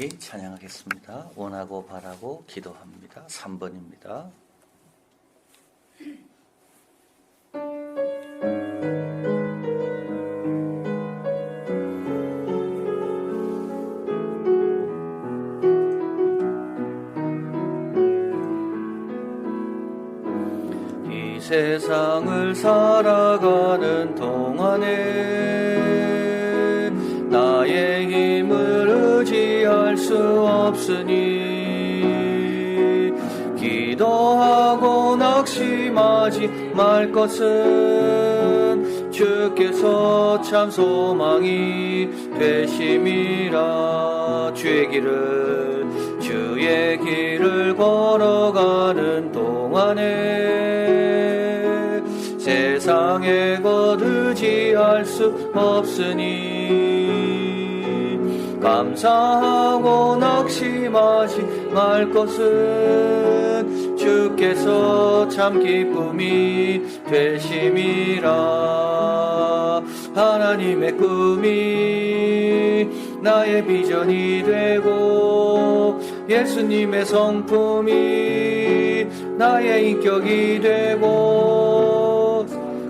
같이 찬양하겠습니다. 원하고 바라고 기도합니다. 3번입니다. 이 세상을 살아가는 동안에 나의 힘을 의지할 수 없으니 기도하고 낙심하지 말 것은 주께서 참 소망이 되심이라. 주의 길을 걸어가는 동안에 세상의 것 의지할 수 없으니 감사하고 낙심하지 말 것은 주께서 참 기쁨이 되심이라. 하나님의 꿈이 나의 비전이 되고 예수님의 성품이 나의 인격이 되고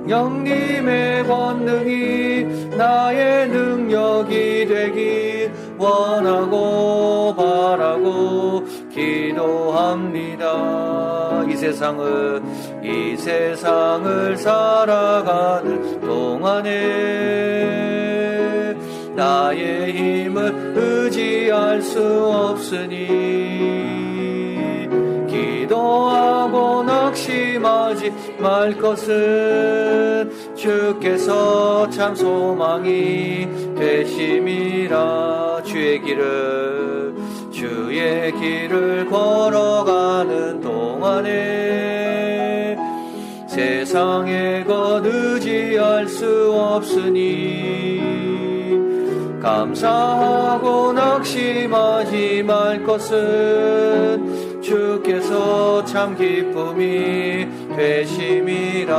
영님의 권능이 나의 능력이 되길 원하고 바라고 기도합니다. 이 세상을 살아가는 동안에 나의 힘을 의지할 수 없으니 기도하고 낙심하지 말 것은 주께서 참 소망이 되심이라. 주의 길을 걸어가는 동안에 세상의 것 의지할 수 없으니 감사하고 낙심하지 말 것은 주께서 참 기쁨이 되심이라.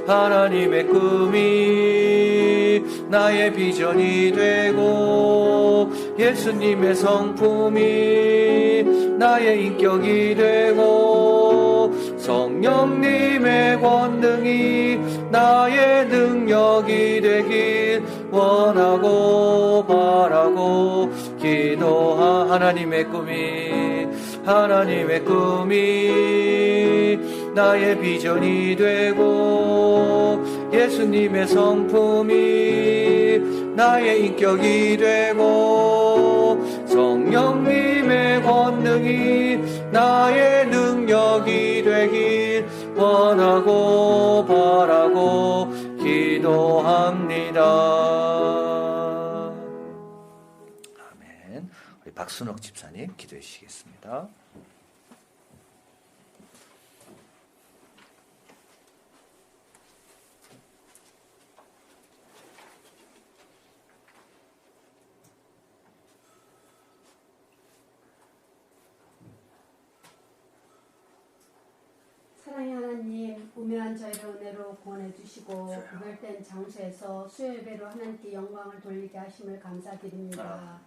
하나님의 꿈이 나의 비전이 되고 예수님의 성품이 나의 인격이 되고 성령님의 권능이 나의 능력이 되길 원하고 바라고 하나님의 꿈이 나의 비전이 되고 예수님의 성품이 나의 인격이 되고 성령님의 권능이 나의 능력이 되길 원하고 바라고 기도합니다. 아멘. 우리 박순옥 집사님 기도해 주시겠습니다. 사랑의 하나님, 우매한 저희를 은혜로 구원해 주시고 구별된 장소에서 수요예배로 하나님께 영광을 돌리게 하심을 감사드립니다.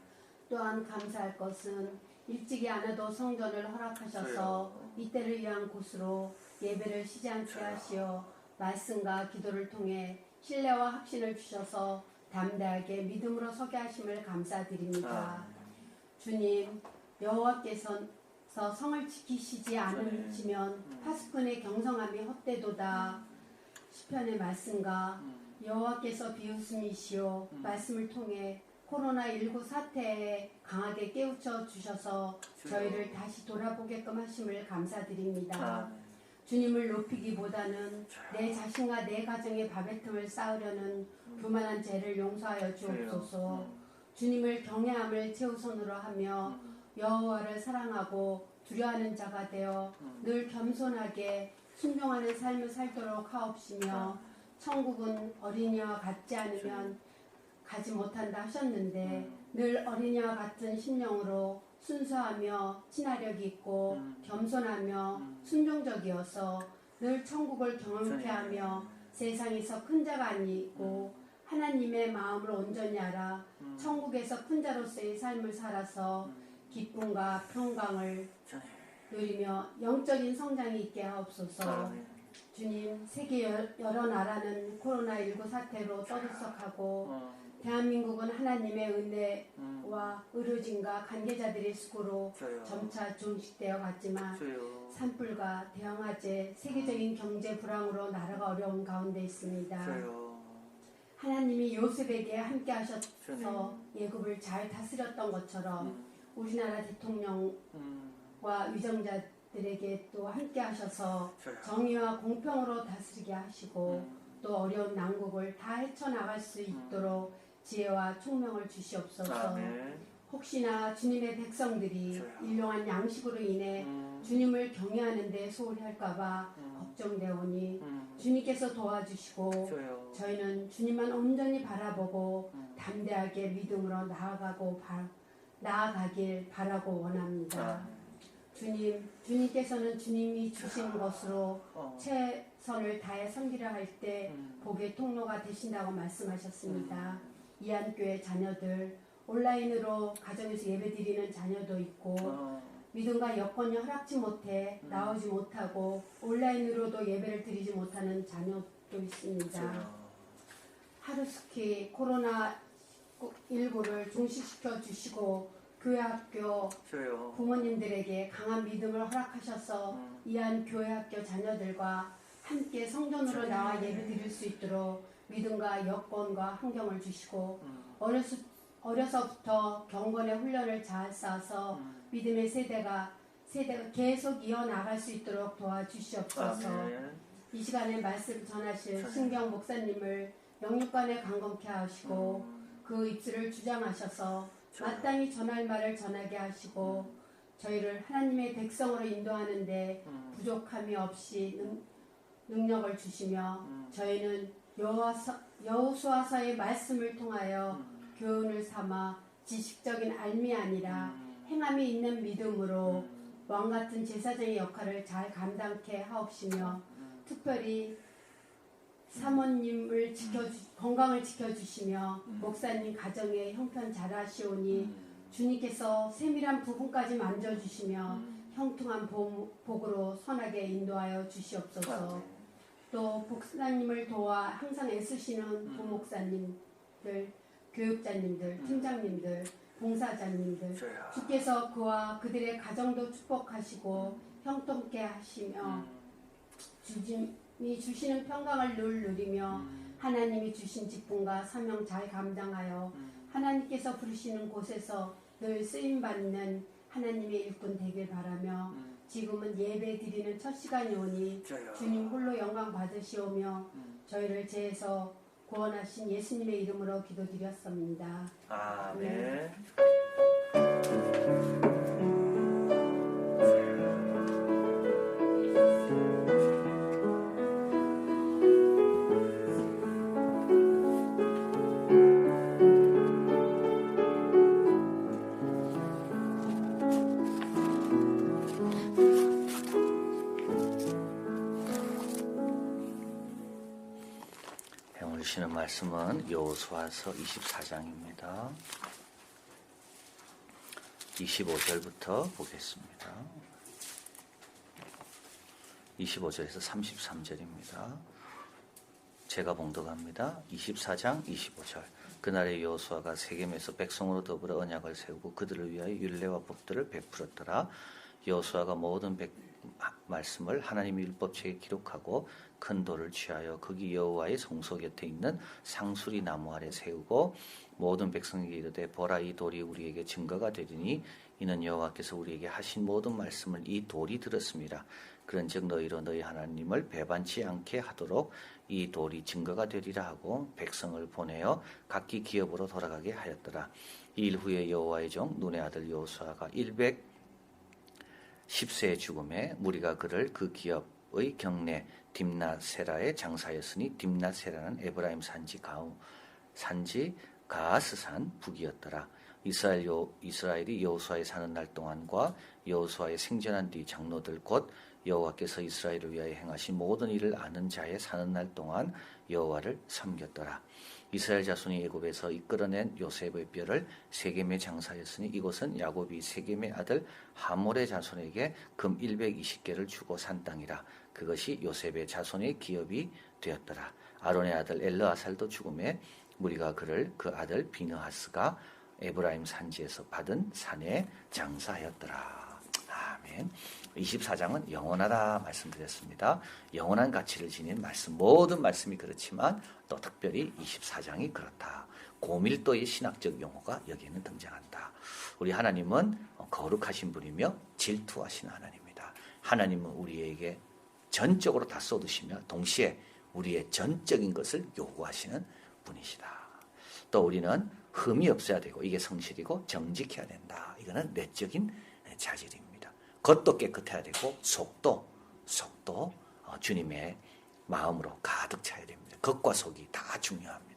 또한 감사할 것은 일찍이 안 해도 성전을 허락하셔서 이때를 위한 곳으로 예배를 쉬지 않게 하시어 말씀과 기도를 통해 신뢰와 확신을 주셔서 담대하게 믿음으로 서게 하심을 감사드립니다. 주님, 여호와께서 성을 지키시지 않으시면 파수꾼의 경성함이 헛되도다. 시편의 말씀과 여호와께서 비웃음이시오 말씀을 통해 코로나19 사태에 강하게 깨우쳐 주셔서 저희를 다시 돌아보게끔 하심을 감사드립니다. 주님을 높이기보다는 내 자신과 내 가정의 밥의 틈을 쌓으려는 교만한 죄를 용서하여 주옵소서. 주님을 경외함을 최우선으로 하며 여호와를 사랑하고 두려워하는 자가 되어 늘 겸손하게 순종하는 삶을 살도록 하옵시며 천국은 어린이와 같지 않으면 가지 못한다 하셨는데 늘 어린이와 같은 심령으로 순수하며 친화력이 있고 겸손하며 순종적이어서 늘 천국을 경험케 하며 세상에서 큰 자가 아니고 하나님의 마음을 온전히 알아 천국에서 큰 자로서의 삶을 살아서 기쁨과 평강을 누리며 영적인 성장이 있게 하옵소서. 주님, 세계 여러 나라는 코로나19 사태로 떠들썩하고 대한민국은 하나님의 은혜와 의료진과 관계자들의 수고로 점차 종식되어 갔지만 산불과 대형화재, 세계적인 경제 불황으로 나라가 어려운 가운데 있습니다. 하나님이 요셉에게 함께 하셔서 예굽을 잘 다스렸던 것처럼 우리나라 대통령과 위정자들에게 또 함께 하셔서 정의와 공평으로 다스리게 하시고 또 어려운 난국을 다 헤쳐나갈 수 있도록 지혜와 총명을 주시옵소서. 혹시나 주님의 백성들이 일용한 양식으로 인해 주님을 경외하는 데 소홀히 할까봐 걱정되오니 주님께서 도와주시고 저희는 주님만 온전히 바라보고 담대하게 믿음으로 나아가길 바라고 원합니다. 주님께서는 주님이 주신 것으로 최선을 다해 섬기려 할 때 복의 통로가 되신다고 말씀하셨습니다. 이한교회 자녀들 온라인으로 가정에서 예배드리는 자녀도 있고 믿음과 여건이 허락지 못해 나오지 못하고 온라인으로도 예배를 드리지 못하는 자녀도 있습니다. 하루스키 코로나19를 종식시켜 주시고 교회 학교 부모님들에게 강한 믿음을 허락하셔서 이한 교회 학교 자녀들과 함께 성전으로 나와 예배 드릴 수 있도록 믿음과 여건과 환경을 주시고 어려서부터 경건의 훈련을 잘 쌓아서 믿음의 세대가 계속 이어나갈 수 있도록 도와주시옵소서. 이 시간에 말씀 전하실 신경 목사님을 영육간에 강건케 하시고 그 입술을 주장하셔서 마땅히 전할 말을 전하게 하시고 저희를 하나님의 백성으로 인도하는데 부족함이 없이 능력을 주시며 저희는 여호수아서의 말씀을 통하여 교훈을 삼아 지식적인 알미 아니라 행함이 있는 믿음으로 왕같은 제사장의 역할을 잘 감당케 하옵시며 특별히 사모님을 건강을 지켜주시며 목사님 가정의 형편 잘하시오니 주님께서 세밀한 부분까지 만져주시며 형통한 복으로 선하게 인도하여 주시옵소서. 또 목사님을 도와 항상 애쓰시는 부목사님들, 교육자님들, 팀장님들, 봉사자님들 주께서 그와 그들의 가정도 축복하시고 형통케 하시며 주님이 주시는 평강을 늘 누리며 하나님이 주신 직분과 사명 잘 감당하여 하나님께서 부르시는 곳에서 늘 쓰임받는 하나님의 일꾼 되길 바라며 지금은 예배 드리는 첫 시간이 오니 주님 홀로 영광 받으시오며 저희를 죄에서 구원하신 예수님의 이름으로 기도드렸습니다. 아멘. 오늘 주시는 말씀은 여호수아서 24장입니다. 25절부터 보겠습니다. 25절에서 33절입니다. 제가 봉독합니다. 24장 25절. 그날에 여호수아가 세겜에서 백성으로 더불어 언약을 세우고 그들을 위하여 율례와 법들을 베풀었더라. 여호수아가 모든 말씀을 하나님의 율법책에 기록하고 큰 돌을 취하여 거기 여호와의 성소 곁에 있는 상수리 나무 아래 세우고 모든 백성에게 이르되 보라 이 돌이 우리에게 증거가 되리니 이는 여호와께서 우리에게 하신 모든 말씀을 이 돌이 들었습니다. 그런즉 너희로 너희 하나님을 배반치 않게 하도록 이 돌이 증거가 되리라 하고 백성을 보내어 각기 기업으로 돌아가게 하였더라. 이 일 후에 여호와의 종 눈의 아들 여호수아가 10세의 죽음에 무리가 그를 그 기업의 경내 딥낫세라에 장사였으니 딥낫세라는 에브라임 산지 가하스산 북이었더라. 이스라엘이 여호수아의 사는 날 동안과 여호수아의 생전한 뒤 장로들 곧 여호와께서 이스라엘을 위하여 행하신 모든 일을 아는 자의 사는 날 동안 여호와를 섬겼더라. 이스라엘 자손이 애굽에서 이끌어낸 요셉의 뼈를 세겜에 장사하였으니 이곳은 야곱이 세겜의 아들 하몰의 자손에게 금 120개를 주고 산 땅이라. 그것이 요셉의 자손의 기업이 되었더라. 아론의 아들 엘르아살도 죽음에 무리가 그를 그 아들 비느하스가 에브라임 산지에서 받은 산에 장사하였더라. 아멘. 24장은 영원하다 말씀드렸습니다. 영원한 가치를 지닌 말씀, 모든 말씀이 그렇지만 또 특별히 24장이 그렇다. 고밀도의 신학적 용어가 여기에는 등장한다. 우리 하나님은 거룩하신 분이며 질투하시는 하나님입니다. 하나님은 우리에게 전적으로 다 쏟으시며 동시에 우리의 전적인 것을 요구하시는 분이시다. 또 우리는 흠이 없어야 되고 이게 성실이고 정직해야 된다. 이거는 내적인 자질입니다. 겉도 깨끗해야 되고 속도 주님의 마음으로 가득 차야 됩니다. 겉과 속이 다 중요합니다.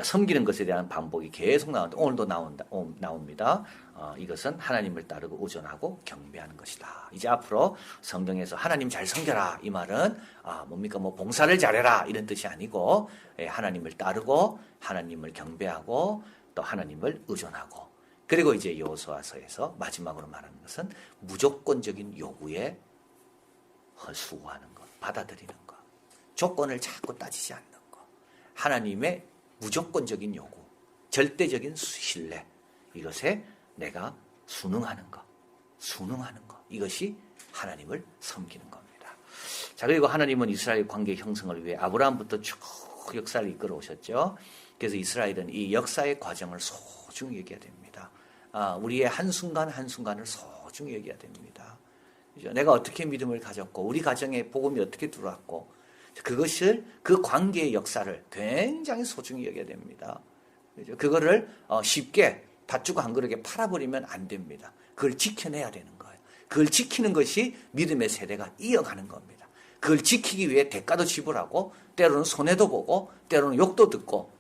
섬기는 것에 대한 반복이 계속 나오는데 오늘도 나옵니다. 이것은 하나님을 따르고 의존하고 경배하는 것이다. 이제 앞으로 성경에서 하나님 잘 섬겨라 이 말은 뭡니까 뭐 봉사를 잘해라 이런 뜻이 아니고 하나님을 따르고 하나님을 경배하고 또 하나님을 의존하고 그리고 이제 여호수아서에서 마지막으로 말하는 것은 무조건적인 요구에 수호하는 것, 받아들이는 것, 조건을 자꾸 따지지 않는 것, 하나님의 무조건적인 요구, 절대적인 신뢰, 이것에 내가 순응하는 것, 이것이 하나님을 섬기는 겁니다. 자, 그리고 하나님은 이스라엘 관계 형성을 위해 아브라함부터 쭉 역사를 이끌어 오셨죠. 그래서 이스라엘은 이 역사의 과정을 소중히 여겨야 됩니다. 우리의 한순간 한순간을 소중히 여겨야 됩니다. 그죠? 내가 어떻게 믿음을 가졌고 우리 가정에 복음이 어떻게 들어왔고 그것을 그 관계의 역사를 굉장히 소중히 여겨야 됩니다. 그죠? 그거를 쉽게 밭주고 한 그릇에 팔아버리면 안 됩니다. 그걸 지켜내야 되는 거예요. 그걸 지키는 것이 믿음의 세대가 이어가는 겁니다. 그걸 지키기 위해 대가도 지불하고 때로는 손해도 보고 때로는 욕도 듣고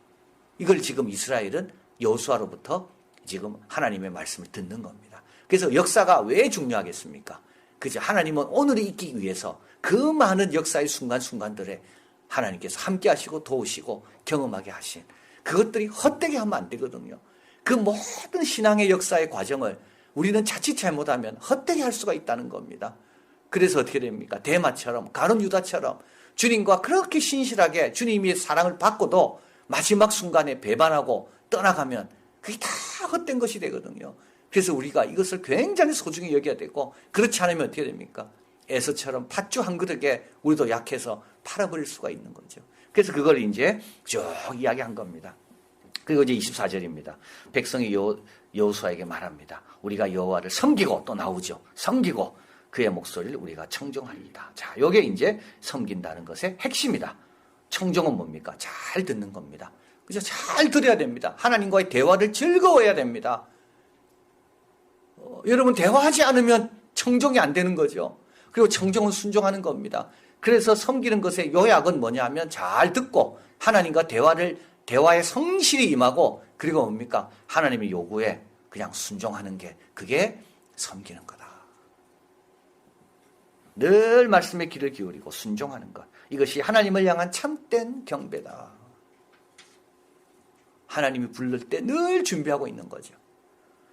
이걸 지금 이스라엘은 여호수아로부터 지금 하나님의 말씀을 듣는 겁니다. 그래서 역사가 왜 중요하겠습니까? 그죠? 하나님은 오늘이 있기 위해서 그 많은 역사의 순간순간들에 하나님께서 함께 하시고 도우시고 경험하게 하신 그것들이 헛되게 하면 안 되거든요. 그 모든 신앙의 역사의 과정을 우리는 자칫 잘못하면 헛되게 할 수가 있다는 겁니다. 그래서 어떻게 됩니까? 데마처럼 가룟 유다처럼 주님과 그렇게 신실하게 주님의 사랑을 받고도 마지막 순간에 배반하고 떠나가면 그게 다 헛된 것이 되거든요. 그래서 우리가 이것을 굉장히 소중히 여겨야 되고 그렇지 않으면 어떻게 됩니까? 에서처럼 팥주 한 그릇에 우리도 약해서 팔아버릴 수가 있는 거죠. 그래서 그걸 이제 쭉 이야기한 겁니다. 그리고 이제 24절입니다. 백성이 여호수아에게 말합니다. 우리가 여호와를 섬기고 또 나오죠. 섬기고 그의 목소리를 우리가 청종하리이다. 자, 이게 이제 섬긴다는 것의 핵심이다. 청종은 뭡니까? 잘 듣는 겁니다. 그죠? 잘 들어야 됩니다. 하나님과의 대화를 즐거워해야 됩니다. 여러분 대화하지 않으면 청종이 안 되는 거죠. 그리고 청종은 순종하는 겁니다. 그래서 섬기는 것의 요약은 뭐냐 하면 잘 듣고 하나님과 대화에 성실히 임하고 그리고 뭡니까? 하나님의 요구에 그냥 순종하는 게 그게 섬기는 거다. 늘 말씀에 귀를 기울이고 순종하는 것. 이것이 하나님을 향한 참된 경배다. 하나님이 부를 때 늘 준비하고 있는 거죠.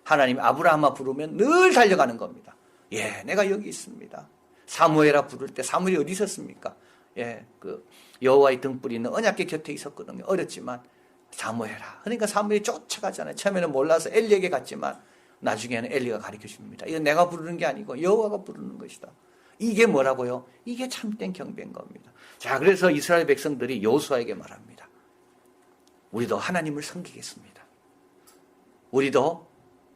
하나님 아브라함아 부르면 늘 달려가는 겁니다. 예, 내가 여기 있습니다. 사무엘아 부를 때 사무엘이 어디 있었습니까? 예, 그 여호와의 등불이 있는 언약궤 곁에 있었거든요. 어렸지만 사무엘아. 그러니까 사무엘이 쫓아가잖아요. 처음에는 몰라서 엘리에게 갔지만 나중에는 엘리가 가르쳐 줍니다. 이건 내가 부르는 게 아니고 여호와가 부르는 것이다. 이게 뭐라고요? 이게 참된 경배인 겁니다. 자, 그래서 이스라엘 백성들이 여호수아에게 말합니다. 우리도 하나님을 섬기겠습니다. 우리도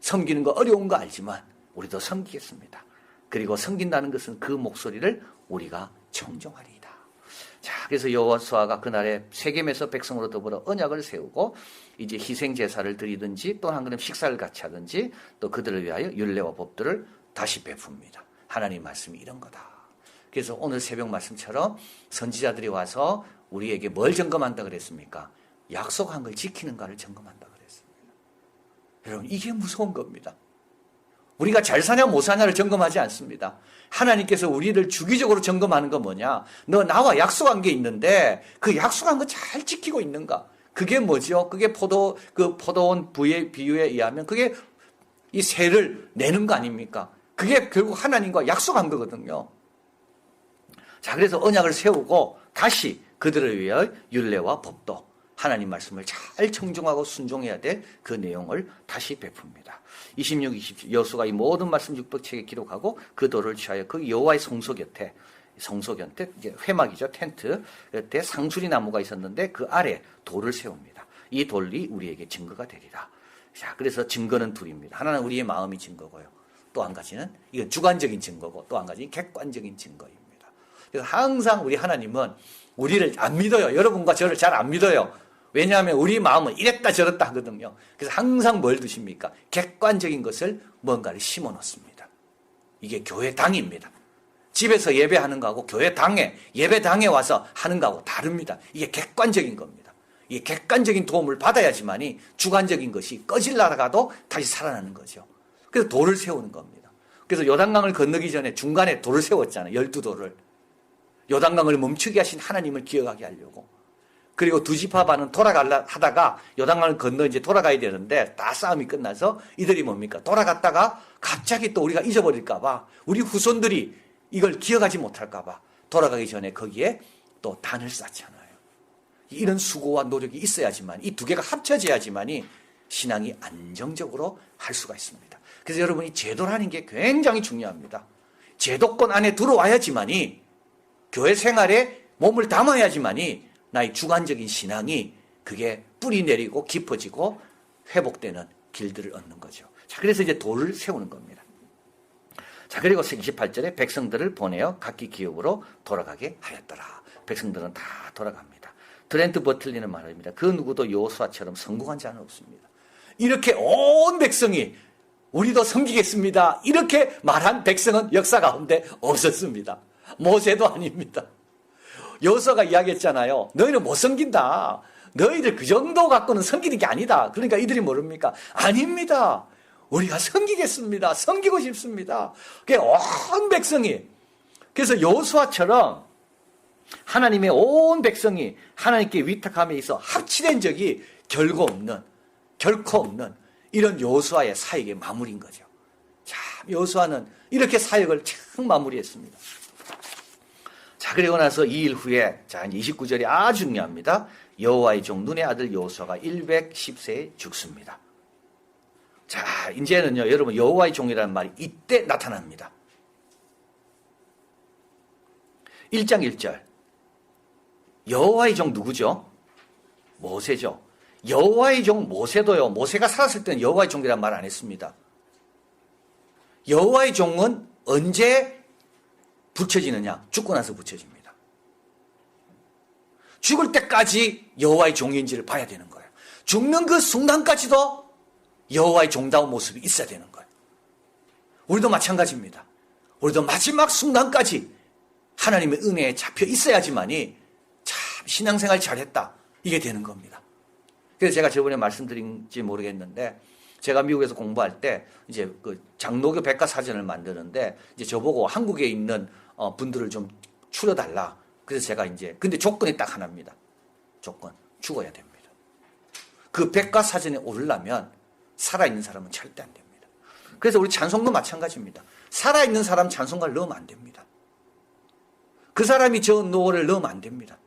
섬기는 거 어려운 거 알지만 우리도 섬기겠습니다. 그리고 섬긴다는 것은 그 목소리를 우리가 청종하리이다. 자, 그래서 여호수아가 그날에 세겜에서 백성으로 더불어 언약을 세우고 이제 희생 제사를 드리든지 또 한 그릇 식사를 같이 하든지 또 그들을 위하여 율례와 법들을 다시 베풉니다. 하나님 말씀이 이런 거다. 그래서 오늘 새벽 말씀처럼 선지자들이 와서 우리에게 뭘 점검한다 그랬습니까? 약속한 걸 지키는가를 점검한다 그랬습니다. 여러분 이게 무서운 겁니다. 우리가 잘 사냐 못 사냐를 점검하지 않습니다. 하나님께서 우리를 주기적으로 점검하는 건 뭐냐? 너 나와 약속한 게 있는데 그 약속한 거 잘 지키고 있는가? 그게 뭐죠? 그게 포도원 부의 비유에 의하면 그게 이 세를 내는 거 아닙니까? 그게 결국 하나님과 약속한 거거든요. 자, 그래서 언약을 세우고 다시 그들을 위하여 율례와 법도 하나님 말씀을 잘 청중하고 순종해야 될 그 내용을 다시 베풉니다. 26, 27 여호수아가 이 모든 말씀 율법책에 기록하고 그 돌을 취하여 그 여호와의 성소 곁에 이제 회막이죠. 텐트 곁에 상수리 나무가 있었는데 그 아래 돌을 세웁니다. 이 돌이 우리에게 증거가 되리라. 자, 그래서 증거는 둘입니다. 하나는 우리의 마음이 증거고요. 또 한 가지는 이건 주관적인 증거고 또 한 가지는 객관적인 증거입니다. 그래서 항상 우리 하나님은 우리를 안 믿어요. 여러분과 저를 잘 안 믿어요. 왜냐하면 우리 마음은 이랬다 저랬다 하거든요. 그래서 항상 뭘 두십니까? 객관적인 것을 뭔가를 심어 놓습니다. 이게 교회당입니다. 집에서 예배하는 거하고 교회당에 예배당에 와서 하는 거하고 다릅니다. 이게 객관적인 겁니다. 이게 객관적인 도움을 받아야지만이 주관적인 것이 꺼질라다가도 다시 살아나는 거죠. 그래서 돌을 세우는 겁니다. 그래서 요단강을 건너기 전에 중간에 돌을 세웠잖아요. 12돌을. 요단강을 멈추게 하신 하나님을 기억하게 하려고. 그리고 두 지파 반은 돌아가려 하다가 요단강을 건너 이제 돌아가야 되는데 다 싸움이 끝나서 이들이 뭡니까? 돌아갔다가 갑자기 또 우리가 잊어버릴까봐 우리 후손들이 이걸 기억하지 못할까봐 돌아가기 전에 거기에 또 단을 쌓잖아요. 이런 수고와 노력이 있어야지만 이 두 개가 합쳐져야지만이 신앙이 안정적으로 할 수가 있습니다. 그래서 여러분이 제도라는 게 굉장히 중요합니다. 제도권 안에 들어와야지만이 교회 생활에 몸을 담아야지만이 나의 주관적인 신앙이 그게 뿌리 내리고 깊어지고 회복되는 길들을 얻는 거죠. 자, 그래서 이제 돌을 세우는 겁니다. 자, 그리고 28절에 백성들을 보내어 각기 기업으로 돌아가게 하였더라. 백성들은 다 돌아갑니다. 트렌트 버틀리는 말입니다. 그 누구도 여호수아처럼 성공한 자는 없습니다. 이렇게 온 백성이 우리도 섬기겠습니다. 이렇게 말한 백성은 역사 가운데 없었습니다. 모세도 아닙니다. 여호수아가 이야기했잖아요. 너희는 못 섬긴다. 너희들 그 정도 갖고는 섬기는 게 아니다. 그러니까 이들이 모릅니까? 아닙니다. 우리가 섬기겠습니다. 섬기고 싶습니다. 온 백성이. 그래서 여호수아처럼 하나님의 온 백성이 하나님께 위탁함에 있어 합치된 적이 결코 없는 이런 여호수아의 사역의 마무리인 거죠. 참 여호수아는 이렇게 사역을 참 마무리했습니다. 자, 그리고 나서 2일 후에 자, 29절이 아주 중요합니다. 여호와의 종 눈의 아들 여호수아가 110세에 죽습니다. 자, 이제는요, 여러분, 여호와의 종이라는 말이 이때 나타납니다. 1장 1절. 여호와의 종 누구죠? 모세죠. 여호와의 종 모세도요, 모세가 살았을 때는 여호와의 종이라는 말 안 했습니다. 여호와의 종은 언제 붙여지느냐? 죽고 나서 붙여집니다. 죽을 때까지 여호와의 종인지를 봐야 되는 거예요. 죽는 그 순간까지도 여호와의 종다운 모습이 있어야 되는 거예요. 우리도 마찬가지입니다. 우리도 마지막 순간까지 하나님의 은혜에 잡혀 있어야지만이 참 신앙생활 잘했다 이게 되는 겁니다. 그래서 제가 저번에 말씀드린지 모르겠는데 제가 미국에서 공부할 때 이제 그 장로교 백과사전을 만드는데 이제 저보고 한국에 있는 분들을 좀 추려달라. 그래서 제가 이제 근데 조건이 딱 하나입니다. 조건 죽어야 됩니다. 그 백과사전에 오르려면 살아있는 사람은 절대 안 됩니다. 그래서 우리 찬송도 마찬가지입니다. 살아있는 사람 찬송가를 넣으면 안 됩니다. 그 사람이 적은 노래를 넣으면 안 됩니다.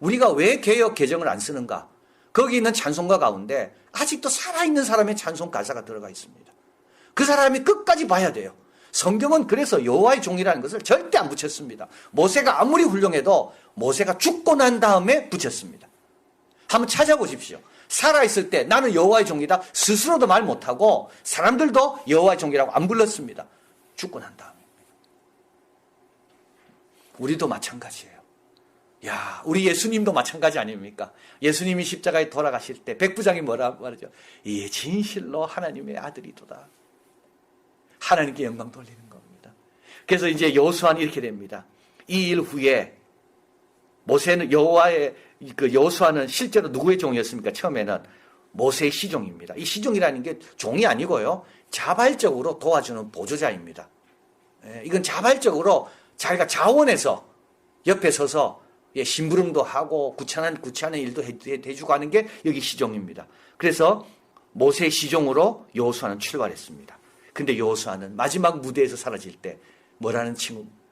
우리가 왜 개역 개정을 안 쓰는가? 거기 있는 찬송가 가운데 아직도 살아있는 사람의 찬송 가사가 들어가 있습니다. 그 사람이 끝까지 봐야 돼요. 성경은 그래서 여호와의 종이라는 것을 절대 안 붙였습니다. 모세가 아무리 훌륭해도 모세가 죽고 난 다음에 붙였습니다. 한번 찾아보십시오. 살아있을 때 나는 여호와의 종이다 스스로도 말 못하고 사람들도 여호와의 종이라고 안 불렀습니다. 죽고 난 다음입니다. 우리도 마찬가지예요. 야, 우리 예수님도 마찬가지 아닙니까? 예수님이 십자가에 돌아가실 때 백부장이 뭐라 말하죠? 이 진실로 하나님의 아들이도다. 하나님께 영광 돌리는 겁니다. 그래서 이제 여호수아는 이렇게 됩니다. 이 일 후에 모세는 여호수아는 실제로 누구의 종이었습니까? 처음에는 모세의 시종입니다. 이 시종이라는 게 종이 아니고요. 자발적으로 도와주는 보조자입니다. 이건 자발적으로 자기가 자원해서 옆에 서서 예, 심부름도 하고 구차한 일도 해주고 하는 게 여기 시종입니다. 그래서 모세의 시종으로 여호수아는 출발했습니다. 근데 여호수아는 마지막 무대에서 사라질 때 뭐라는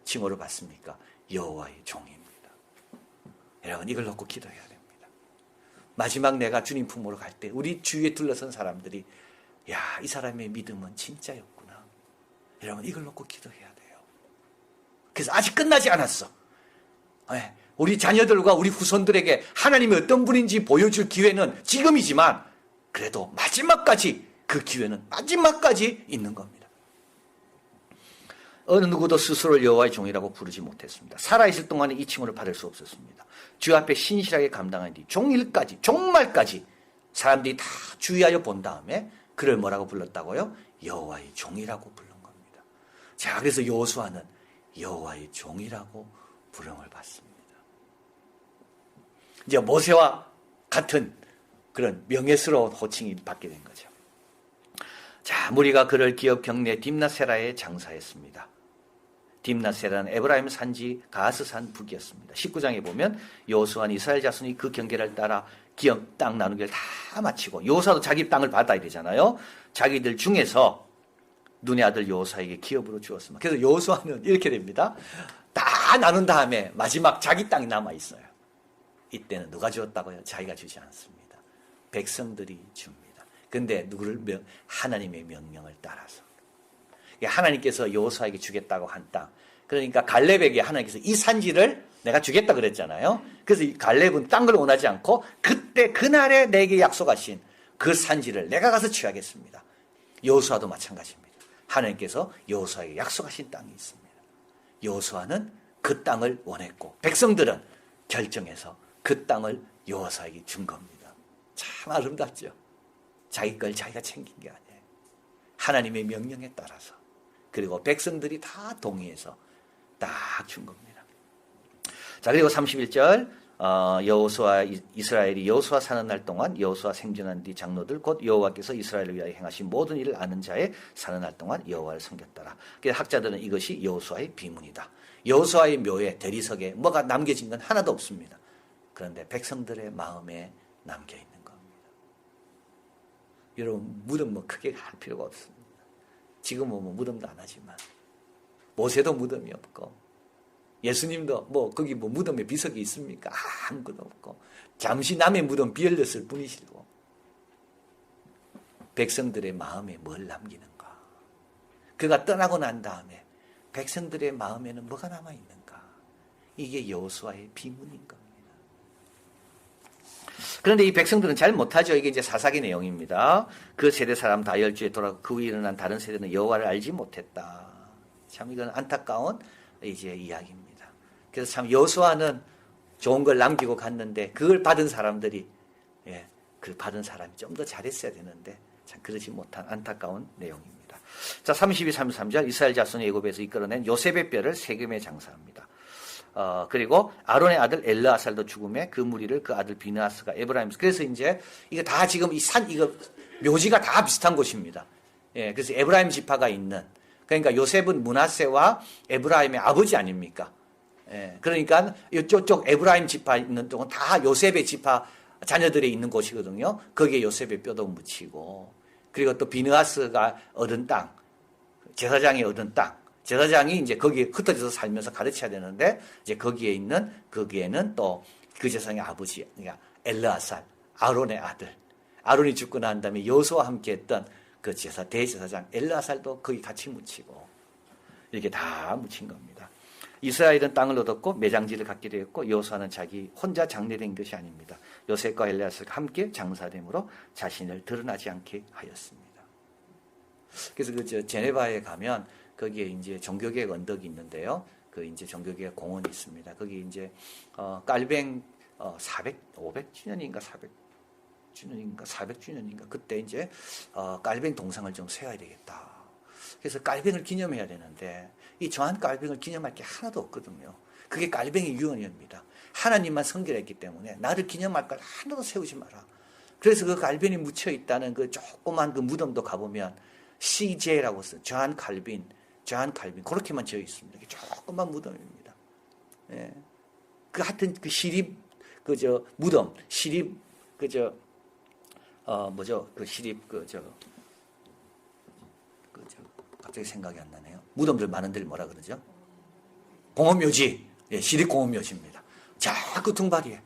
칭호를 받습니까? 여호와의 종입니다. 여러분 이걸 놓고 기도해야 됩니다. 마지막 내가 주님 품으로 갈 때 우리 주위에 둘러선 사람들이 야, 이 사람의 믿음은 진짜였구나. 여러분 이걸 놓고 기도해야 돼요. 그래서 아직 끝나지 않았어. 네, 우리 자녀들과 우리 후손들에게 하나님이 어떤 분인지 보여줄 기회는 지금이지만 그래도 마지막까지 그 기회는 마지막까지 있는 겁니다. 어느 누구도 스스로를 여호와의 종이라고 부르지 못했습니다. 살아있을 동안에 이 칭호를 받을 수 없었습니다. 주 앞에 신실하게 감당한 뒤 종일까지 종말까지 사람들이 다 주의하여 본 다음에 그를 뭐라고 불렀다고요? 여호와의 종이라고 부른 겁니다. 자, 그래서 여호수아는 여호와의 종이라고 부름을 받습니다. 이제 모세와 같은 그런 명예스러운 호칭이 받게 된 거죠. 자, 무리가 그를 기업 경내 딥나세라에 장사했습니다. 딥나세라는 에브라임 산지 가스산 북이었습니다. 19장에 보면 여호수아는 이스라엘 자손이 그 경계를 따라 기업 땅 나누기를 다 마치고 여호수아도 자기 땅을 받아야 되잖아요. 자기들 중에서 눈의 아들 여호수아에게 기업으로 주었습니다. 그래서 여호수아는 이렇게 됩니다. 다 나눈 다음에 마지막 자기 땅이 남아 있어요. 이때는 누가 주었다고요? 자기가 주지 않습니다. 백성들이 줍니다. 근데 누구를 하나님의 명령을 따라서 하나님께서 여호수아에게 주겠다고 한 땅. 그러니까 갈렙에게 하나님께서 이 산지를 내가 주겠다 그랬잖아요. 그래서 이 갈렙은 딴 걸 원하지 않고 그때 그날에 내게 약속하신 그 산지를 내가 가서 취하겠습니다. 여호수아도 마찬가지입니다. 하나님께서 여호수아에게 약속하신 땅이 있습니다. 여호수아는 그 땅을 원했고 백성들은 결정해서 그 땅을 여호수아에게 준 겁니다. 참 아름답죠. 자기 걸 자기가 챙긴 게 아니에요. 하나님의 명령에 따라서 그리고 백성들이 다 동의해서 딱 준 겁니다. 자, 그리고 31절 여호수아 이스라엘이 여호수아 사는 날 동안 여호수아 생존한 뒤 장로들 곧 여호와께서 이스라엘을 위하여 행하신 모든 일을 아는 자의 사는 날 동안 여호와를 섬겼더라. 그래서 학자들은 이것이 여호수아의 비문이다. 여호수아의 묘에 대리석에 뭐가 남겨진 건 하나도 없습니다. 그런데 백성들의 마음에 남겨 있는 겁니다. 여러분 무덤 뭐 크게 할 필요가 없습니다. 지금은 뭐 무덤도 안 하지만 모세도 무덤이 없고 예수님도 뭐 거기 뭐 무덤에 비석이 있습니까? 아무것도 없고 잠시 남의 무덤 비열렸을 뿐이시고 백성들의 마음에 뭘 남기는가? 그가 떠나고 난 다음에 백성들의 마음에는 뭐가 남아있는가? 이게 여호수아의 비문인 겁니다. 그런데 이 백성들은 잘 못하죠. 이게 이제 사사기 내용입니다. 그 세대 사람 다 열주에 돌아가고 그 후에 일어난 다른 세대는 여호와를 알지 못했다. 참 이건 안타까운 이제 이야기입니다. 그래서 참 여호수아는 좋은 걸 남기고 갔는데 그걸 받은 사람들이 그 받은 사람이 좀 더 잘했어야 되는데 참 그러지 못한 안타까운 내용입니다. 자, 32, 33절 이스라엘 자손이 애굽에서 이끌어낸 요셉의 뼈를 세겜에 장사합니다. 그리고 아론의 아들 엘르아살도 죽음에 그 무리를 그 아들 비느하스가 에브라임. 그래서 이제 이거 다 지금 이거 묘지가 다 비슷한 곳입니다. 예, 그래서 에브라임 지파가 있는. 그러니까 요셉은 므낫세와 에브라임의 아버지 아닙니까? 예, 그러니까 이쪽 에브라임 지파 있는 쪽은 다 요셉의 지파 자녀들이 있는 곳이거든요. 거기에 요셉의 뼈도 묻히고 그리고 또 비느하스가 얻은 땅, 제사장이 얻은 땅. 제사장이 이제 거기에 흩어져서 살면서 가르쳐야 되는데 이제 거기에는 또 그 제사장의 아버지, 그러니까 엘르아살, 아론의 아들. 아론이 죽고 난 다음에 여호수아와 함께 했던 그 대제사장 엘르아살도 거기 같이 묻히고 이렇게 다 묻힌 겁니다. 이스라엘은 땅을 얻었고 매장지를 갖게 되었고 여호수아는 자기 혼자 장례된 것이 아닙니다. 요셉과 엘르아살과 함께 장사됨으로 자신을 드러나지 않게 하였습니다. 그래서 그 제네바에 가면 거기에 이제 종교개혁 언덕이 있는데요. 그 이제 종교개혁 공원이 있습니다. 거기 이제 깔뱅 500주년인가 400주년인가 그때 이제 깔뱅 동상을 좀 세워야 되겠다. 그래서 깔뱅을 기념해야 되는데 이 저한 깔뱅을 기념할 게 하나도 없거든요. 그게 깔뱅의 유언입니다. 하나님만 성결했기 때문에 나를 기념할 걸 하나도 세우지 마라. 그래서 그 깔뱅이 묻혀 있다는 그 조그만 그 무덤도 가보면 CJ라고 써. 저한 칼빈 그렇게만 지어 있습니다. 조그만 무덤입니다. 예. 그 하여튼 그 시립 그저 무덤 시립 그저 뭐죠 그 시립 그저 갑자기 생각이 안 나네요. 무덤들 많은 데를 뭐라 그러죠? 공업묘지. 예, 시립공업묘지입니다. 자꾸 퉁발이에.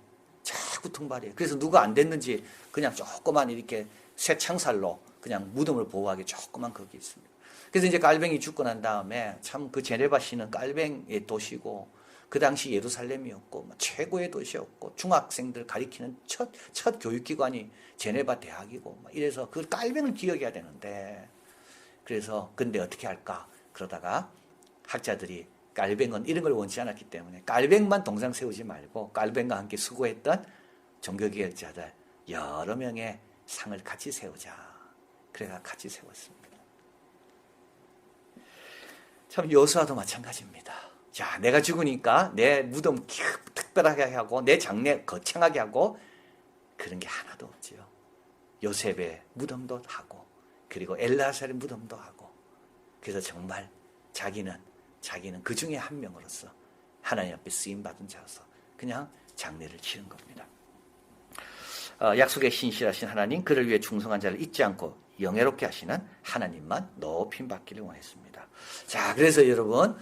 그래서 누가 안 됐는지 그냥 조그만 이렇게 쇠 창살로 그냥 무덤을 보호하기 조그만 거기 있습니다. 그래서 이제 깔뱅이 죽고 난 다음에 참 그 제네바시는 깔뱅의 도시고 그 당시 예루살렘이었고 최고의 도시였고 중학생들 가리키는 첫 교육기관이 제네바 대학이고 이래서 그 깔뱅을 기억해야 되는데 그래서 근데 어떻게 할까? 그러다가 학자들이 깔뱅은 이런 걸 원치 않았기 때문에 깔뱅만 동상 세우지 말고 깔뱅과 함께 수고했던 종교개혁자들 여러 명의 상을 같이 세우자. 그래가 같이 세웠습니다. 참 여호수아도 마찬가지입니다. 자, 내가 죽으니까 내 무덤 특별하게 하고 내 장례 거창하게 하고 그런 게 하나도 없지요. 요셉의 무덤도 하고 그리고 엘르아살의 무덤도 하고 그래서 정말 자기는 그 중에 한 명으로서 하나님 앞에 쓰임받은 자로서 그냥 장례를 치른 겁니다. 약속에 신실하신 하나님 그를 위해 충성한 자를 잊지 않고 영예롭게 하시는 하나님만 높임받기를 원했습니다. 자, 그래서 여러분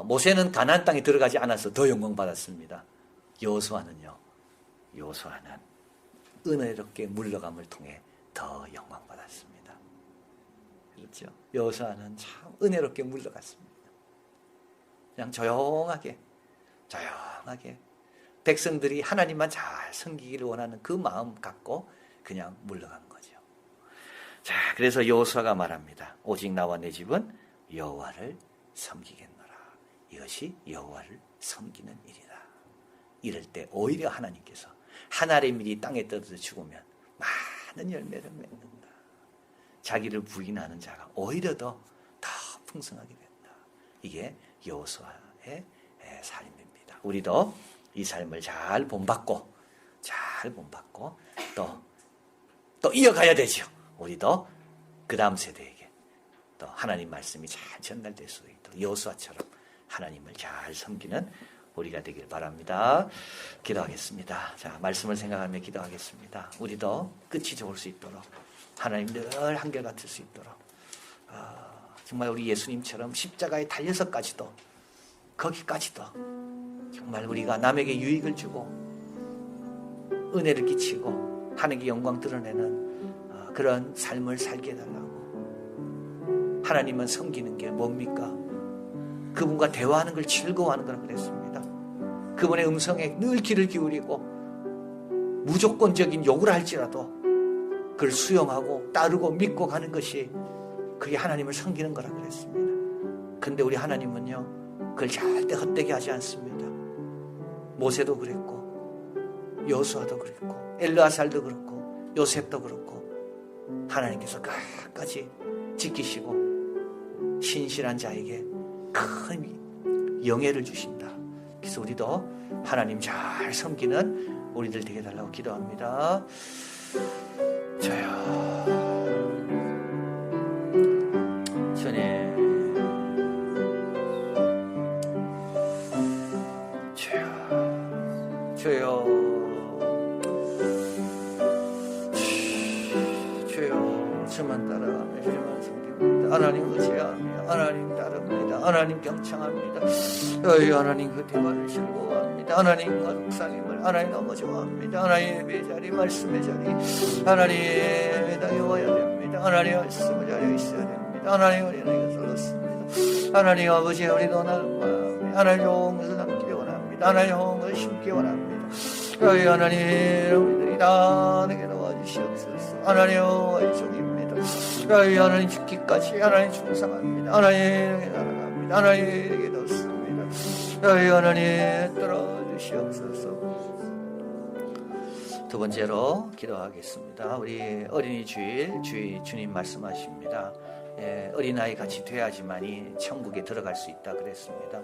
모세는 가나안 땅에 들어가지 않아서 더 영광받았습니다. 여호수아는 은혜롭게 물러감을 통해 더 영광받았습니다. 그렇죠? 여호수아는 참 은혜롭게 물러갔습니다. 그냥 조용하게 백성들이 하나님만 잘 섬기기를 원하는 그 마음 갖고 그냥 물러간 거죠. 자, 그래서 여호수아가 말합니다. 오직 나와 내 집은 여호와를 섬기겠노라. 이것이 여호와를 섬기는 일이다. 이럴 때 오히려 하나님께서 하나의 밀이 땅에 떨어져 죽으면 많은 열매를 맺는다. 자기를 부인하는 자가 오히려 더 풍성하게 된다. 이게 여호수아의 삶입니다. 우리도 이 삶을 잘 본받고 또 이어가야 되죠. 우리도 그 다음 세대에게 또 하나님 말씀이 잘 전달될 수 있도록 여호수아처럼 하나님을 잘 섬기는 우리가 되길 바랍니다. 기도하겠습니다. 자, 말씀을 생각하며 기도하겠습니다. 우리도 끝이 좋을 수 있도록 하나님 늘 한결같을 수 있도록 정말 우리 예수님처럼 십자가에 달려서까지도 거기까지도 정말 우리가 남에게 유익을 주고 은혜를 끼치고 하나님께 영광 드러내는 그런 삶을 살게 해달라고. 하나님은 섬기는 게 뭡니까? 그분과 대화하는 걸 즐거워하는 거라고 그랬습니다. 그분의 음성에 늘 귀를 기울이고 무조건적인 요구를 할지라도 그걸 수용하고 따르고 믿고 가는 것이 그게 하나님을 섬기는 거라고 그랬습니다. 근데 우리 하나님은요 그걸 절대 헛되게 하지 않습니다. 모세도 그랬고 여호수아도 그랬고 엘르아살도 그렇고 요셉도 그렇고 하나님께서 끝까지 지키시고 신실한 자에게 큰 영예를 주신다. 그래서 우리도 하나님 잘 섬기는 우리들 되게 달라고 기도합니다. 저요 주님 주여 주만 따라가며 주만 섬깁니다. 하나님 의지합니다. 하나님 따릅니다. 하나님 경청합니다. 하나님 그 대화를 즐거워합니다. 하나님과 묵상임을 하나님 너무 좋아합니다. 하나님의 자리 말씀의 자리 하나님의 땅에 와야 됩니다. 하나님 말씀의 자리에 있어야 됩니다. 하나님 우리는 이것을 얻습니다. 하나님 아버지 우리도 나는 마음에 하나님 좋은 것을 남기기 원합니다. 하나님 좋은 것을 심기 원합니다. 하나님 우리들이 다 내게 도와주시옵소서. 하나님 종입니다. 하나님 죽기까지 하나님 충성합니다. 하나님에게 날아갑니다. 하나님에게 넣습니다. 하나님 떨어주시옵소서. 두 번째로 기도하겠습니다. 우리 어린이 주일 주님 말씀하십니다. 어린아이 같이 돼야지만이 천국에 들어갈 수 있다 그랬습니다.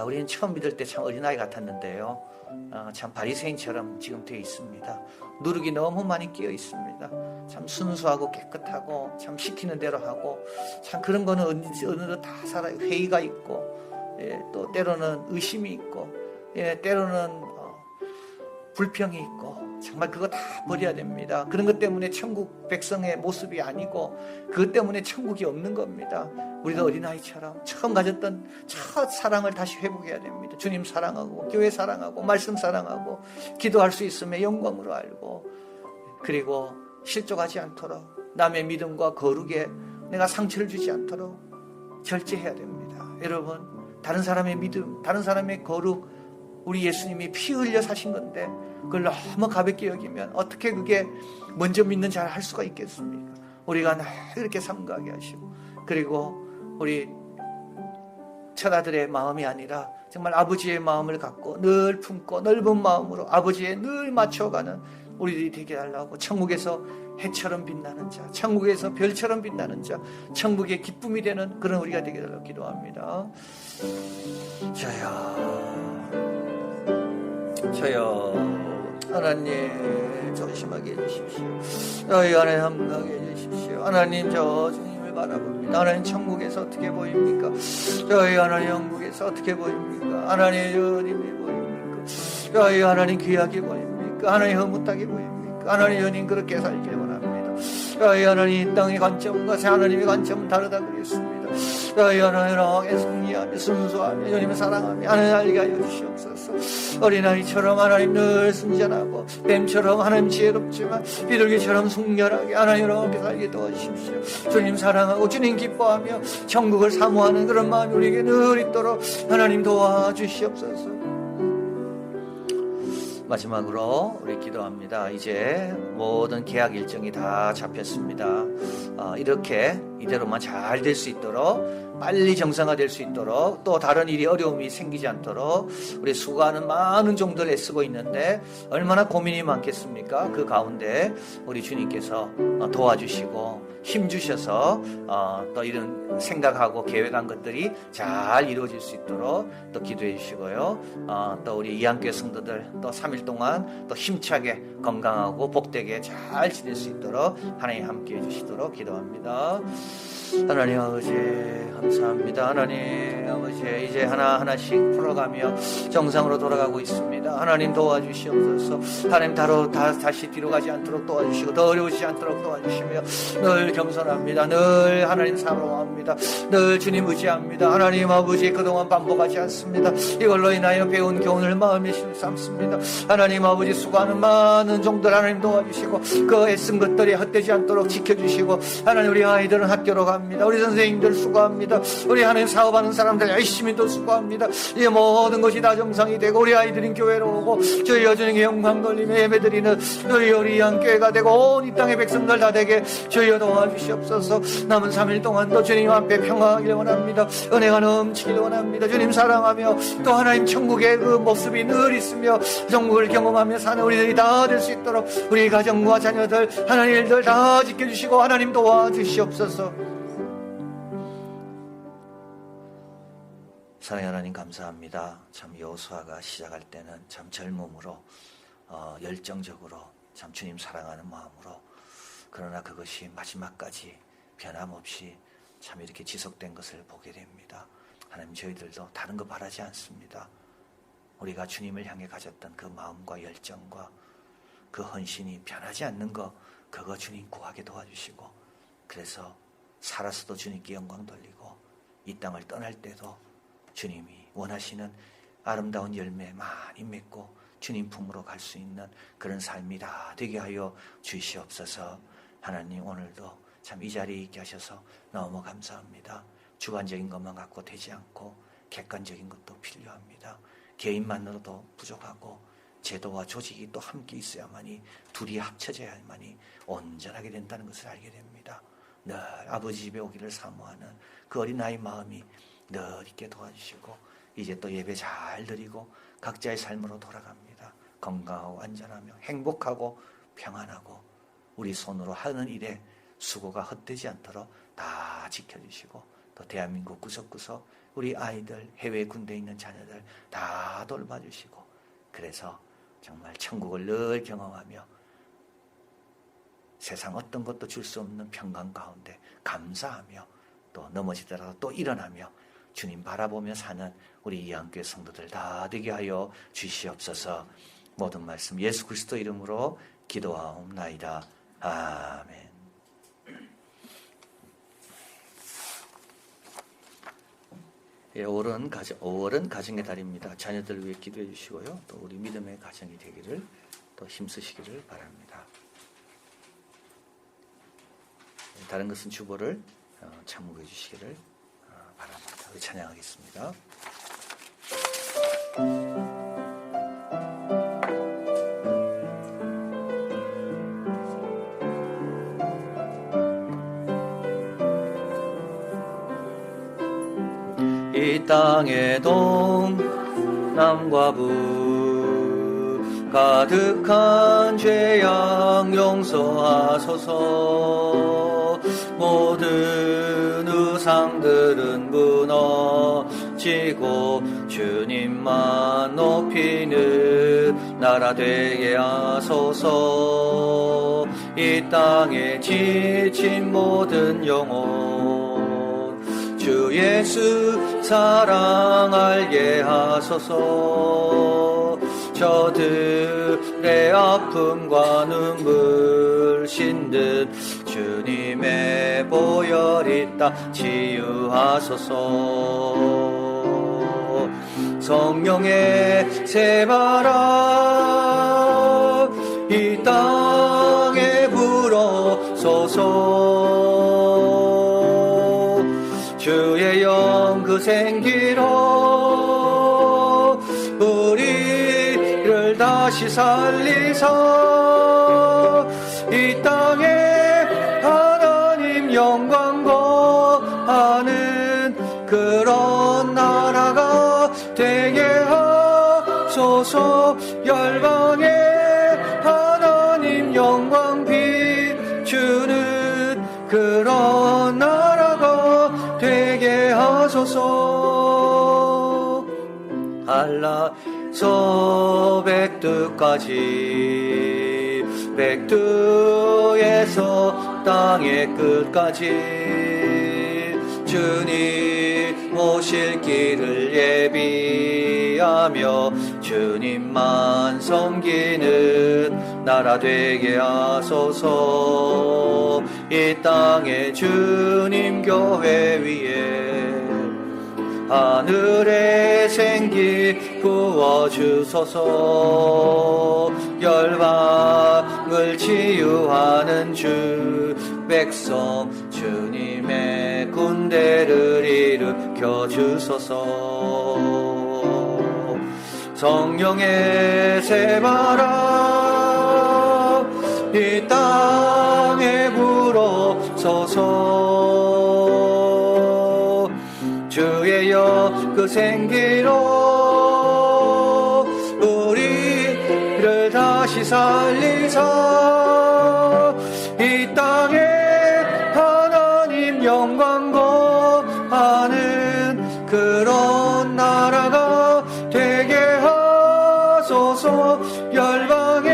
우리는 처음 믿을 때 참 어린아이 같았는데요. 참 바리새인처럼 지금 되어 있습니다. 누룩이 너무 많이 끼어 있습니다. 참 순수하고 깨끗하고 참 시키는 대로 하고 참 그런 거는 어느덧 다 살아요. 회의가 있고 또 때로는 의심이 있고 때로는 불평이 있고 정말 그거 다 버려야 됩니다. 그런 것 때문에 천국 백성의 모습이 아니고 그것 때문에 천국이 없는 겁니다. 우리도 어린아이처럼 처음 가졌던 첫 사랑을 다시 회복해야 됩니다. 주님 사랑하고 교회 사랑하고 말씀 사랑하고 기도할 수 있음에 영광으로 알고 그리고 실족하지 않도록 남의 믿음과 거룩에 내가 상처를 주지 않도록 절제해야 됩니다. 여러분 다른 사람의 믿음, 다른 사람의 거룩 우리 예수님이 피 흘려 사신 건데 그걸 너무 가볍게 여기면 어떻게 그게 먼저 믿는 자를 할 수가 있겠습니까? 우리가 늘 이렇게 삼가하게 하시고 그리고 우리 처자들의 마음이 아니라 정말 아버지의 마음을 갖고 늘 품고 넓은 마음으로 아버지에 늘 맞춰가는 우리들이 되게 하려고 천국에서 해처럼 빛나는 자, 천국에서 별처럼 빛나는 자, 천국의 기쁨이 되는 그런 우리가 되게 하려고 기도합니다. 저요 하나님 조심하게 해주십시오. 저희 안에 함께하게 해주십시오. 하나님 저 주님을 바라봅니다. 하나님 천국에서 어떻게 보입니까? 저희 하나님 영국에서 어떻게 보입니까? 하나님 주님이 보입니까? 저희 하나님 귀하게 보입니까? 하나님 흐뭇하게 보입니까? 하나님 연인 그렇게 살길 원합니다. 저희 하나님 이 땅의 관점과 하나님의 관점은 다르다 그랬습니다. 저희 하나님 승리하며 순수하며 주님을 사랑하며 하나님 알게 하여 주시옵소서. 어린아이처럼 하나님 늘 순전하고 뱀처럼 하나님 지혜롭지만 비둘기처럼 순결하게 하나님 이렇게 살게 도와주십시오. 주님 사랑하고 주님 기뻐하며 천국을 사모하는 그런 마음이 우리에게 늘 있도록 하나님 도와주시옵소서. 마지막으로 우리 기도합니다. 이제 모든 계약 일정이 다 잡혔습니다. 이렇게 이대로만 잘 될 수 있도록 빨리 정상화될 수 있도록 또 다른 일이 어려움이 생기지 않도록 우리 수고하는 많은 종들 애쓰고 있는데 얼마나 고민이 많겠습니까? 그 가운데 우리 주님께서 도와주시고 힘주셔서 또 이런 생각하고 계획한 것들이 잘 이루어질 수 있도록 또 기도해 주시고요. 또 우리 이한교회 성도들 또 3일 동안 또 힘차게 건강하고 복되게 잘 지낼 수 있도록 하나님 함께 해주시도록 기도합니다. 하나님 아버지 감사합니다. 하나님 아버지 이제 하나하나씩 풀어가며 정상으로 돌아가고 있습니다. 하나님 도와주시옵소서. 하나님 다시 뒤로 가지 않도록 도와주시고 더 어려우지 않도록 도와주시며 늘 겸손합니다. 늘 하나님 사랑합니다. 늘 주님 의지합니다. 하나님 아버지 그동안 반복하지 않습니다. 이걸로 인하여 배운 교훈을 마음에 심삼습니다. 하나님 아버지 수고하는 많은 종들 하나님 도와주시고 그 애쓴 것들이 헛되지 않도록 지켜주시고 하나님 우리 아이들은 학교로 갑니다. 우리 선생님들 수고합니다. 우리 하나님 사업하는 사람들 열심히 또 수고합니다. 이 모든 것이 다 정상이 되고 우리 아이들은 교회로 오고 저희 여주님의 영광 돌리며 예배드리는 우리 이한교회가 되고 온 이 땅의 백성들 다 되게 저희여 도와주시옵소서. 남은 3일 동안도 주님 앞에 평화하기를 원합니다. 은혜가 넘치기를 원합니다. 주님 사랑하며 또 하나님 천국의 그 모습이 늘 있으며 천국을 경험하며 사는 우리들이 다 될 수 있도록 우리 가정과 자녀들 하나님 일들 다 지켜주시고 하나님 도와주시옵소서. 사랑의 하나님 감사합니다. 참 여호수아가 시작할 때는 참 젊음으로 열정적으로 참 주님 사랑하는 마음으로 그러나 그것이 마지막까지 변함없이 참 이렇게 지속된 것을 보게 됩니다. 하나님 저희들도 다른 거 바라지 않습니다. 우리가 주님을 향해 가졌던 그 마음과 열정과 그 헌신이 변하지 않는 거 그거 주님 구하게 도와주시고 그래서 살아서도 주님께 영광 돌리고 이 땅을 떠날 때도 주님이 원하시는 아름다운 열매 많이 맺고 주님 품으로 갈 수 있는 그런 삶이 다 되게 하여 주시옵소서. 하나님 오늘도 참 이 자리에 있게 하셔서 너무 감사합니다. 주관적인 것만 갖고 되지 않고 객관적인 것도 필요합니다. 개인만으로도 부족하고 제도와 조직이 또 함께 있어야만이 둘이 합쳐져야만이 온전하게 된다는 것을 알게 됩니다. 늘 아버지 집에 오기를 사모하는 그 어린아이 마음이 늘 있게 도와주시고 이제 또 예배 잘 드리고 각자의 삶으로 돌아갑니다. 건강하고 안전하며 행복하고 평안하고 우리 손으로 하는 일에 수고가 헛되지 않도록 다 지켜주시고 또 대한민국 구석구석 우리 아이들 해외 군대에 있는 자녀들 다 돌봐주시고 그래서 정말 천국을 늘 경험하며 세상 어떤 것도 줄 수 없는 평강 가운데 감사하며 또 넘어지더라도 또 일어나며 주님 바라보며 사는 우리 이한교회 성도들 다 되게 하여 주시옵소서. 모든 말씀 예수 그리스도 이름으로 기도하옵나이다. 아멘. 5월은 가정의 달입니다. 자녀들 위해 기도해 주시고요. 또 우리 믿음의 가정이 되기를 또 힘쓰시기를 바랍니다. 다른 것은 주보를 참고해 주시기를 바랍니다. 우리 찬양하겠습니다. 이 땅의 동남과 북 가득한 죄악 용서하소서. 모든 우상들은 무너지고 주님만 높이는 나라 되게 하소서. 이 땅에 지친 모든 영혼 주 예수 사랑 알게 하소서. 저들의 아픔과 눈물 신듯 주님의 보혈이 다 치유하소서. 성령의 새바람 이 땅에 불어소서. 주의 영 그 생기로 우리를 다시 살리사 이 땅에 하나님 영광 거하는 그런 나라가 되게 하소서. 열방에 하나님 영광 비추는 그런 나라가 되게 하소서. 한라서 백두까지 백두에서 땅의 끝까지 주님 오실 길을 예비하며 주님만 섬기는 나라 되게 하소서. 이 땅에 주님 교회 위에 하늘의 생기 부어주소서. 열방을 치유하는 주 백성 주님의 군대를 일으켜 주소서. 성령의 새바람 이 땅에 불어소서. 주의 영 그 생기로 우리를 다시 살리사 이 땅에 하나님 영광 거하는 그런 나라가 되게 하소서. 열방에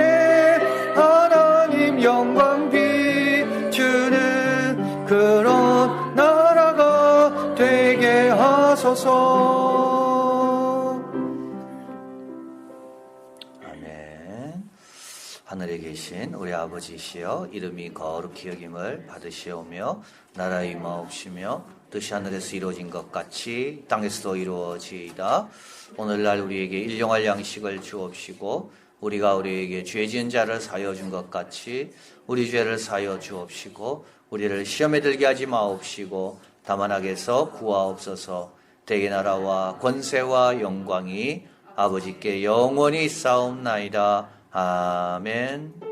하나님 영광 비추는 그런 나라가 되게 하소서. 아멘. 하늘에 계신 우리 아버지시여 이름이 거룩히 여김을 받으시오며 나라의 임하옵시며 뜻이 하늘에서 이루어진 것 같이 땅에서도 이루어지이다. 오늘날 우리에게 일용할 양식을 주옵시고 우리가 우리에게 죄 지은 자를 사하여 준 것 같이 우리 죄를 사하여 주옵시고 우리를 시험에 들게 하지 마옵시고 다만 악에서 구하옵소서. 대개 나라와 권세와 영광이 아버지께 영원히 있사옵나이다. 아멘.